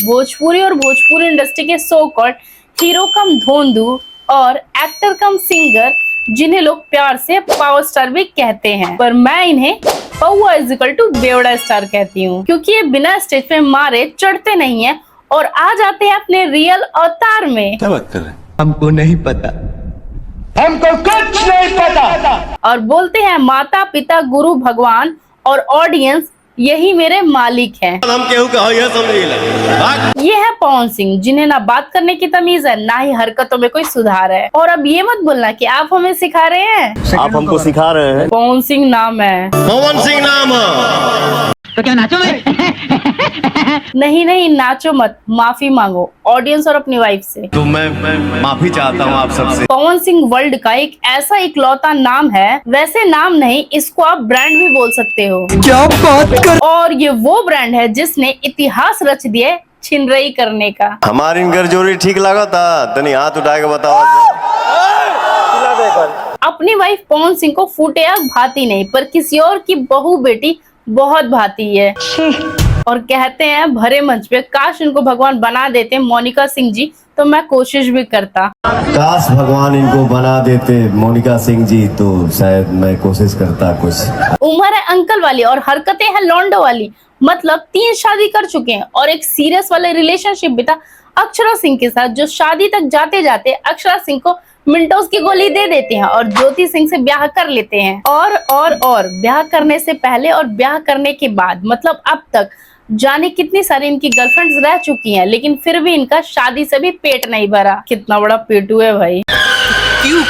भोजपुरी और भोजपुरी इंडस्ट्री के so called hero कम धोंधू और एक्टर कम सिंगर, जिन्हें लोग प्यार से पावर स्टार भी कहते हैं, पर मैं इन्हें पौआ इक्वल टू बेवड़ा स्टार कहती हूँ, क्योंकि ये बिना स्टेज पे मारे चढ़ते नहीं है और आ जाते हैं अपने रियल अवतार में। क्या बात कर रहे हैं? हमको नहीं पता, हमको कुछ नहीं पता, और बोलते हैं माता पिता गुरु भगवान और ऑडियंस यही मेरे मालिक हैं। हम केहू का ये समझ। ये है पवन सिंह, जिन्हें ना बात करने की तमीज है, ना ही हरकतों में कोई सुधार है। और अब ये मत बोलना कि आप हमें सिखा रहे हैं। आप हमको सिखा रहे हैं। पवन सिंह नाम है। पवन सिंह नाम है। तो क्या नाचो मैं? नहीं नाचो मत, माफी मांगो ऑडियंस और अपनी वाइफ से। तो मैं माफी चाहता हूँ आप सबसे। पवन सिंह वर्ल्ड का एक ऐसा इकलौता नाम है, वैसे नाम नहीं, इसको आप ब्रांड भी बोल सकते हो। क्या बात कर। और ये वो ब्रांड है जिसने इतिहास रच दिए छिनरई करने का। हमारी इनकर जोड़ी ठीक लगा था, तनी हाथ उठा के बताओ। अपनी वाइफ पवन सिंह को फूटे आग भाती नहीं, पर किसी और की बहू बेटी बहुत भाती है। और कहते हैं भरे मंच पे काश इनको भगवान बना देते मोनिका सिंह जी, तो मैं कोशिश भी करता। काश भगवान इनको बना देते मोनिका सिंह जी, तो शायद मैं कोशिश करता कुछ। उम्र है अंकल वाली और हरकतें हैं लौंडो वाली, मतलब 3 शादी कर चुके हैं और एक सीरियस वाले रिलेशनशिप भी था अक्षरा सिंह के साथ, जो शादी तक जाते जाते अक्षरा सिंह को मिंटोस की गोली दे देते हैं और ज्योति सिंह से ब्याह कर लेते हैं। और ब्याह करने से पहले और ब्याह करने के बाद, मतलब अब तक जाने कितनी सारी इनकी गर्लफ्रेंड्स रह चुकी हैं, लेकिन फिर भी इनका शादी से भी पेट नहीं भरा। कितना बड़ा पेटू है भाई। क्यों?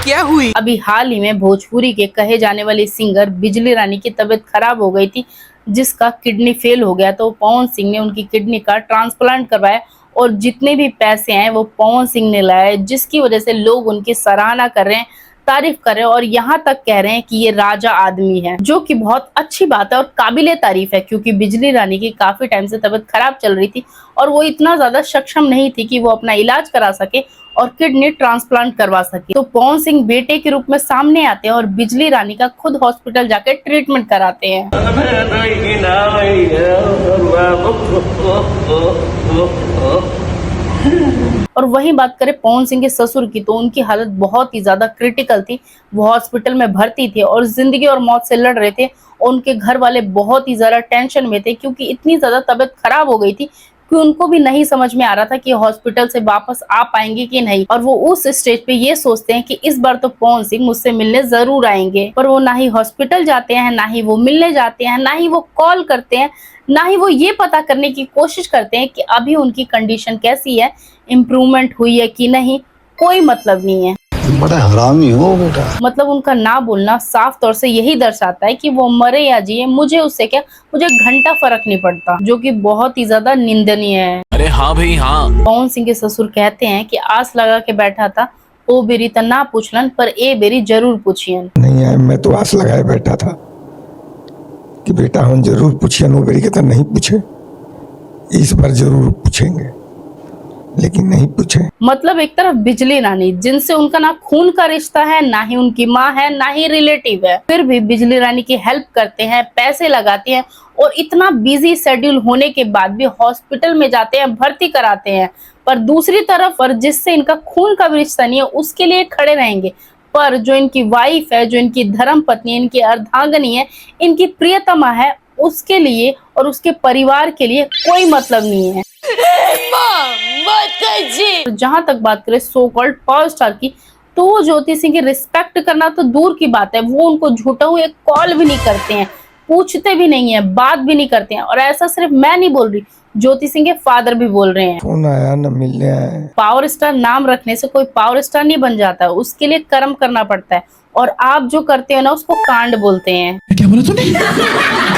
क्या हुई? अभी हाल ही में भोजपुरी के कहे जाने वाली सिंगर बिजली रानी की तबीयत खराब हो गई थी, जिसका किडनी फेल हो गया, तो पवन सिंह ने उनकी किडनी का ट्रांसप्लांट करवाया और जितने भी पैसे हैं वो पवन सिंह ने लाए, जिसकी वजह से लोग उनकी सराहना कर रहे हैं, तारीफ कर रहे हैं और यहाँ तक कह रहे हैं कि ये राजा आदमी है, जो कि बहुत अच्छी बात है और काबिले तारीफ है, क्योंकि बिजली रानी की काफी टाइम से तबीयत खराब चल रही थी और वो इतना ज्यादा सक्षम नहीं थी कि वो अपना इलाज करा सके और किडनी ट्रांसप्लांट करवा सके। तो पवन सिंह बेटे के रूप में सामने आते हैं और बिजली रानी का खुद हॉस्पिटल जाके ट्रीटमेंट कराते हैं। और वहीं बात करें पवन सिंह के ससुर की, तो उनकी हालत बहुत ही ज्यादा क्रिटिकल थी। वो हॉस्पिटल में भर्ती थे और जिंदगी और मौत से लड़ रहे थे और उनके घर वाले बहुत ही ज्यादा टेंशन में थे, क्योंकि इतनी ज्यादा तबीयत खराब हो गई थी कि उनको भी नहीं समझ में आ रहा था कि हॉस्पिटल से वापस आ पाएंगे कि नहीं। और वो उस स्टेज पे ये सोचते हैं कि इस बार तो पवन सिंह मुझसे मिलने जरूर आएंगे, पर वो ना ही हॉस्पिटल जाते हैं, ना ही वो मिलने जाते हैं, ना ही वो कॉल करते हैं, ना ही वो ये पता करने की कोशिश करते हैं कि अभी उनकी कंडीशन कैसी है, इम्प्रूवमेंट हुई है कि नहीं, कोई मतलब नहीं है। बड़ा हरामी हो बेटा। मतलब उनका ना बोलना साफ तौर से यही दर्शाता है कि वो मरे या जिए, मुझे उससे क्या, मुझे घंटा फर्क नहीं पड़ता, जो कि बहुत ही ज्यादा निंदनीय है। अरे हाँ भाई हाँ। पवन सिंह के ससुर कहते हैं कि आस लगा के बैठा था, ओ बेरी त ना पूछलन, पर ए बेरी जरूर पूछियन। नहीं है, मैं तो आस लगाए बैठा था कि बेटा हम जरूर पूछिए, नो बेरी के तो नहीं पूछे, इस बार जरूर पूछेंगे, लेकिन नहीं पूछे। मतलब एक तरफ बिजली रानी, जिनसे उनका ना खून का रिश्ता है, ना ही उनकी माँ है, ना ही रिलेटिव है, फिर भी बिजली रानी की हेल्प करते हैं, पैसे लगाते हैं और इतना बिजी शेड्यूल होने के बाद भी हॉस्पिटल में जाते हैं, भर्ती कराते हैं। पर दूसरी तरफ पर जिससे इनका खून का भी रिश्ता नहीं है, उसके लिए खड़े रहेंगे, पर जो इनकी वाइफ है, जो इनकी धर्म पत्नी, इनकी अर्धांगिनी है, इनकी प्रियतमा है, उसके लिए और उसके परिवार के लिए कोई मतलब नहीं है। जहां तक बात करें सो कॉल्ड पावर स्टार की, तो वो ज्योति सिंह की रिस्पेक्ट करना तो दूर की बात है, वो उनको झूठा हुआ एक कॉल भी नहीं करते हैं, पूछते भी नहीं है, बात भी नहीं करते हैं। और ऐसा सिर्फ मैं नहीं बोल रही, ज्योति सिंह के फादर भी बोल रहे हैं। फोन आया न मिलने आए। पावर स्टार नाम रखने से कोई पावर स्टार नहीं बन जाता है, उसके लिए कर्म करना पड़ता है, और आप जो करते हो ना उसको कांड बोलते हैं। क्या बोला तूने?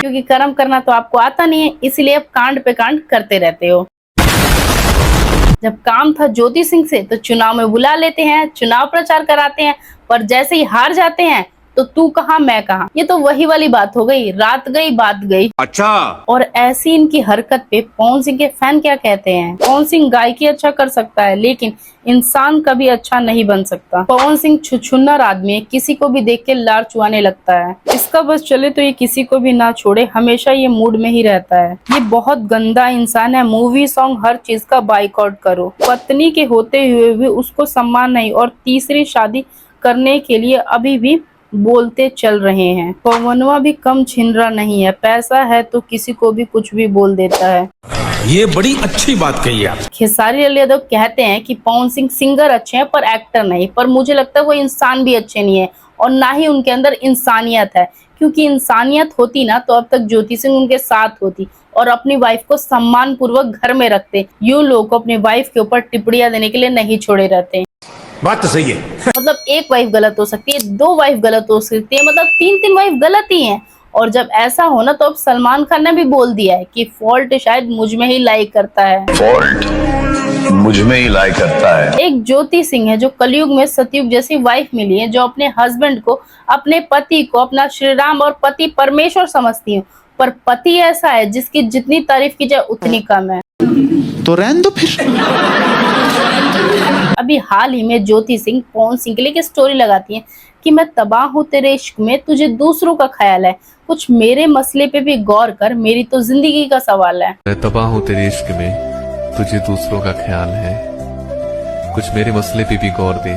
क्योंकि कर्म करना तो आपको आता नहीं है, इसलिए आप कांड पे कांड करते रहते हो। जब काम था ज्योति सिंह से तो चुनाव में बुला लेते हैं, चुनाव प्रचार कराते हैं, पर जैसे ही हार जाते हैं तो तू कहाँ मैं कहाँ, ये तो वही वाली बात हो गई, रात गई बात गई। अच्छा। और ऐसी इनकी हरकत पे पवन सिंह के फैन क्या कहते हैं। पवन सिंह गायकी अच्छा कर सकता है लेकिन इंसान कभी अच्छा नहीं बन सकता। पवन सिंह छुछुन्नर आदमी है, किसी को भी देख के लार चुआने लगता है। इसका बस चले तो ये किसी को भी ना छोड़े, हमेशा ये मूड में ही रहता है। ये बहुत गंदा इंसान है। मूवी सॉन्ग हर चीज का बाइकआउट करो, पत्नी के होते हुए भी उसको सम्मान नहीं, और तीसरी शादी करने के लिए अभी भी बोलते चल रहे हैं। पवनवा भी कम छिनरा नहीं है, पैसा है तो किसी को भी कुछ भी बोल देता है। ये बड़ी अच्छी बात कही आप। खेसारी लाल यादव कहते हैं कि पवन सिंह सिंगर अच्छे हैं पर एक्टर नहीं, पर मुझे लगता है वो इंसान भी अच्छे नहीं है और ना ही उनके अंदर इंसानियत है, क्योंकि इंसानियत होती ना तो अब तक ज्योति सिंह उनके साथ होती और अपनी वाइफ को सम्मान पूर्वक घर में रखते। यूं लोगों को अपनी वाइफ के ऊपर टिप्पणियां देने के लिए नहीं छोड़े रहते। बात तो सही है। मतलब एक वाइफ गलत हो सकती है, दो वाइफ गलत हो सकती है, मतलब तीन वाइफ गलत ही हैं। और जब ऐसा हो ना तो अब सलमान खान ने भी बोल दिया है कि फॉल्ट शायद मुझ में ही लाई करता है। फॉल्ट मुझ में ही लाई करता है। एक ज्योति सिंह है जो कलयुग में सतयुग जैसी वाइफ मिली है, जो अपने हस्बैंड को, अपने पति को अपना श्री राम और पति परमेश्वर समझती है, पर पति ऐसा है जिसकी जितनी तारीफ की जाए उतनी कम है। तो रहने दो फिर। अभी हाल ही में ज्योति सिंह पवन सिंह के लिए एक स्टोरी लगाती है कि मैं तबाह हूँ तेरे इश्क में, तुझे दूसरों का ख्याल है, कुछ मेरे मसले पे भी गौर कर, मेरी तो जिंदगी का सवाल है। मैं तबाह हूँ तेरे इश्क में, तुझे दूसरों का ख्याल है, कुछ मेरे मसले पे भी गौर दे,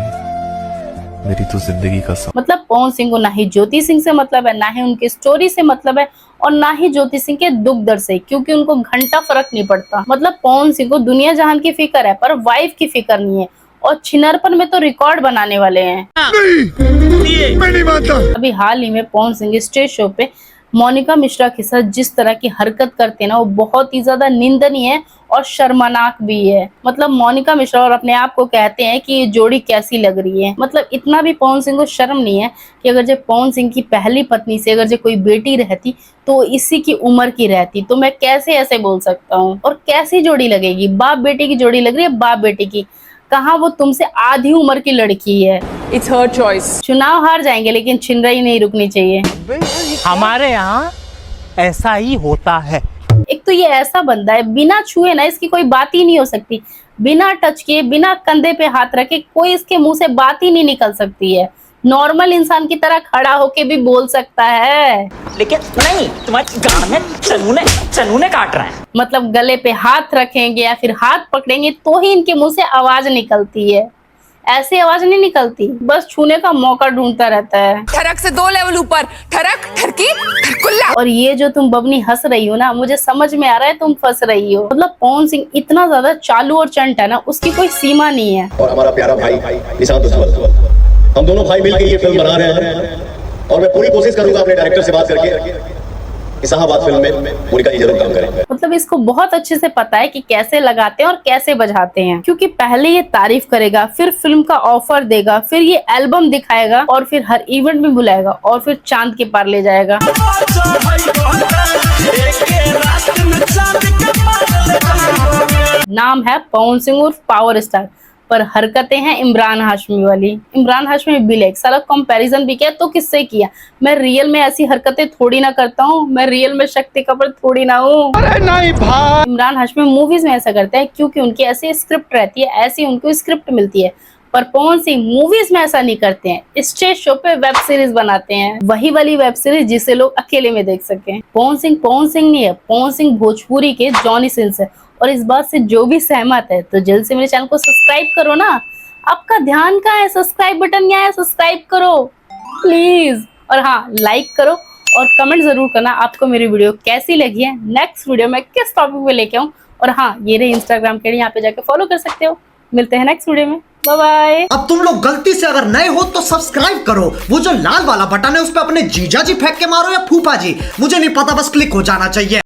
मेरी तो जिंदगी का सवाल। मतलब पवन सिंह को ना ही ज्योति सिंह से मतलब है, ना ही उनकी स्टोरी से मतलब है, और ना ही ज्योति सिंह के दुख दर्द से, क्योंकि उनको घंटा फर्क नहीं पड़ता। मतलब पवन सिंह को दुनिया जहान की फिक्र है पर वाइफ की फिक्र नहीं है, और छिनरपन में तो रिकॉर्ड बनाने वाले हैं। नहीं, मैं नहीं मानता। अभी हाल ही में पवन सिंह स्टेज शो पे मोनिका मिश्रा के साथ जिस तरह की हरकत करते हैं ना, वो बहुत ही ज्यादा निंदनीय है और शर्मनाक भी है। मतलब मोनिका मिश्रा और अपने आप को कहते हैं कि ये जोड़ी कैसी लग रही है। मतलब इतना भी पवन सिंह को शर्म नहीं है कि अगर जो पवन सिंह की पहली पत्नी से अगर जो कोई बेटी रहती तो इसी की उम्र की रहती, तो मैं कैसे ऐसे बोल सकता हूँ। और कैसी जोड़ी लगेगी, बाप बेटी की जोड़ी लग रही है, बाप बेटी की। कहाँ वो तुमसे आधी उम्र की लड़की है। It's her choice. चुनाव हार जाएंगे लेकिन छिनराई नहीं रुकनी चाहिए। हमारे यहाँ ऐसा ही होता है। एक तो ये ऐसा बंदा है, बिना छुए ना इसकी कोई बात ही नहीं हो सकती, बिना टच किए, बिना कंधे पे हाथ रखे कोई इसके मुंह से बात ही नहीं निकल सकती है। नॉर्मल इंसान की तरह खड़ा होके भी बोल सकता है, लेकिन नहीं, तुम्हारे गाल में चनूने काट रहा है। मतलब गले पे हाथ रखेंगे या फिर हाथ पकड़ेंगे तो ही इनके मुंह से आवाज निकलती है, ऐसी आवाज नहीं निकलती। बस छूने का मौका ढूंढता रहता है। ठरक से 2 लेवल ऊपर, ठरक, ठरकी, ठरकुल्ला। और ये जो तुम बबनी हंस रही हो ना, मुझे समझ में आ रहा है तुम फंस रही हो। मतलब पवन सिंह इतना ज्यादा चालू और चंट है ना, उसकी कोई सीमा नहीं है। और हमारा प्यारा भाई निशांत उज्ज्वल, हम दोनों भाई मिलकर ये फिल्म बना रहे हैं और मैं पूरी कोशिश करूंगा अपने डायरेक्टर से बात करके इस्लामाबाद फिल्म में मोनिका जी जरूर काम करें। मतलब इसको बहुत अच्छे से पता है कि कैसे लगाते हैं और कैसे बजाते हैं, क्योंकि पहले ये तारीफ करेगा, फिर फिल्म का ऑफर देगा, फिर ये एल्बम दिखाएगा और फिर हर इवेंट में बुलाएगा और फिर चांद के पार ले जाएगा। नाम है पवन सिंह उर्फ पावर स्टार, पर हरकतें हैं इमरान हाशमी वाली। इमरान हाशमी बिलेक साला कंपैरिजन भी किया तो किससे किया। मैं रियल में ऐसी हरकतें थोड़ी ना करता हूँ, मैं रियल में शक्ति कपूर थोड़ी ना हूँ। इमरान हाशमी मूवीज में ऐसा करते हैं क्योंकि उनकी ऐसी स्क्रिप्ट रहती है, ऐसी उनको स्क्रिप्ट मिलती है। पर पवन सिंह मूवीज में ऐसा नहीं करते हैं, स्टेज शो पे वेब सीरीज बनाते हैं, वही वाली वेब सीरीज जिसे लोग अकेले में देख सकें। पवन सिंह नहीं है, पवन सिंह भोजपुरी के जॉनी सिंस है। और इस बात से जो भी सहमत है तो जल्द से मेरे चैनल को सब्सक्राइब करो ना। आपका ध्यान कहाँ है, सब्सक्राइब बटन यहाँ है, सब्सक्राइब करो प्लीज। और हाँ, लाइक करो और कमेंट जरूर करना आपको मेरी वीडियो कैसी लगी है, नेक्स्ट वीडियो में किस टॉपिक पे लेके आऊँ। और हाँ, ये रहे इंस्टाग्राम के लिए, यहाँ पे जाके फॉलो कर सकते हो। मिलते हैं नेक्स्ट वीडियो में, बाय बाय। अब तुम लोग गलती से अगर नए हो तो सब्सक्राइब करो, वो जो लाल वाला बटन है उस पर अपने जीजा जी फेंक के मारो या फूफा जी, मुझे नहीं पता, बस क्लिक हो जाना चाहिए।